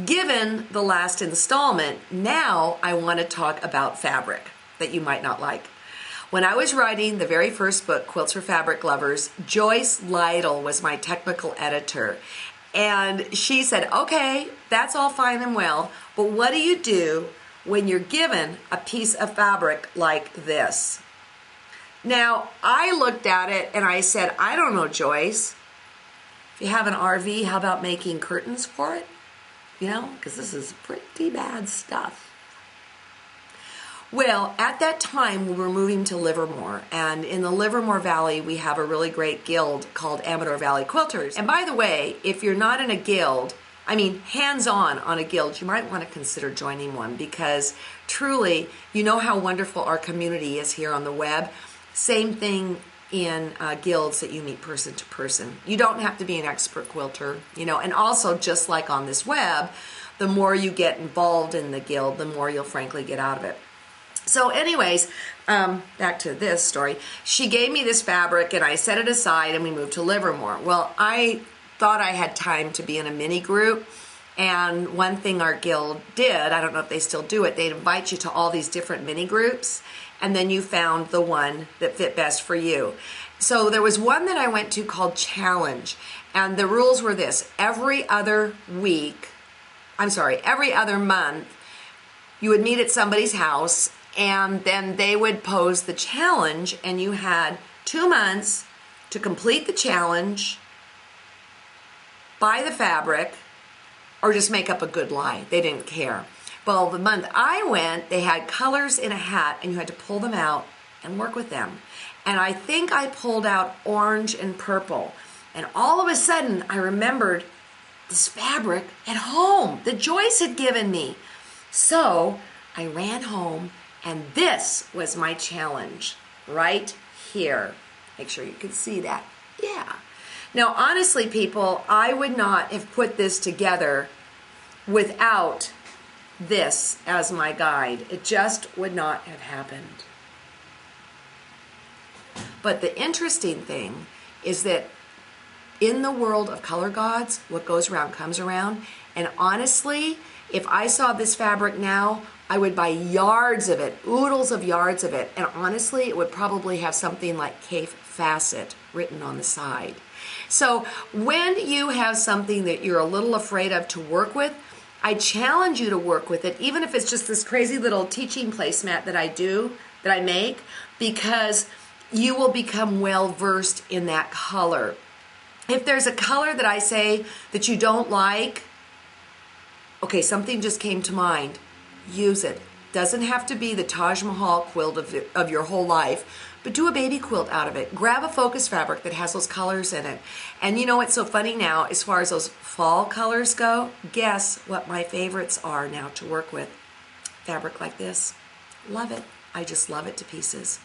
given the last installment, now I want to talk about fabric that you might not like. When I was writing the very first book, Quilts for Fabric Lovers, Joyce Lytle was my technical editor. And she said, okay, that's all fine and well, but what do you do when you're given a piece of fabric like this? Now, I looked at it and I said, I don't know, Joyce. If you have an RV, how about making curtains for it? You know, because this is pretty bad stuff. Well, at that time, we were moving to Livermore, and in the Livermore Valley, we have a really great guild called Amador Valley Quilters. And by the way, if you're not in a guild, I mean hands-on on a guild, you might want to consider joining one, because truly, you know how wonderful our community is here on the web. Same thing in guilds that you meet person to person. You don't have to be an expert quilter, you know, and also just like on this web, the more you get involved in the guild, the more you'll frankly get out of it. So anyways, back to this story. She gave me this fabric and I set it aside and we moved to Livermore. Well, I thought I had time to be in a mini group, and one thing our guild did, I don't know if they still do it, they'd invite you to all these different mini groups, and then you found the one that fit best for you. So there was one that I went to called Challenge, and the rules were this: every other month, you would meet at somebody's house, and then they would pose the challenge, and you had 2 months to complete the challenge, buy the fabric, or just make up a good lie. They didn't care. Well, the month I went, they had colors in a hat, and you had to pull them out and work with them. And I think I pulled out orange and purple. And all of a sudden, I remembered this fabric at home that Joyce had given me. So I ran home, and this was my challenge right here. Make sure you can see that. Yeah. Now, honestly, people, I would not have put this together without this as my guide. It just would not have happened. But the interesting thing is that in the world of color gods, what goes around comes around. And honestly, if I saw this fabric now, I would buy yards of it, oodles of yards of it. And honestly, it would probably have something like Kaffe Fassett written on the side. So when you have something that you're a little afraid of to work with, I challenge you to work with it, even if it's just this crazy little teaching placemat that I make, because you will become well versed in that color. If there's a color that I say that you don't like, okay, something just came to mind, use it. Doesn't have to be the Taj Mahal quilt of your whole life, but do a baby quilt out of it. Grab a focus fabric that has those colors in it. And you know what's so funny now, as far as those fall colors go, guess what my favorites are now to work with? Fabric like this. Love it. I just love it to pieces.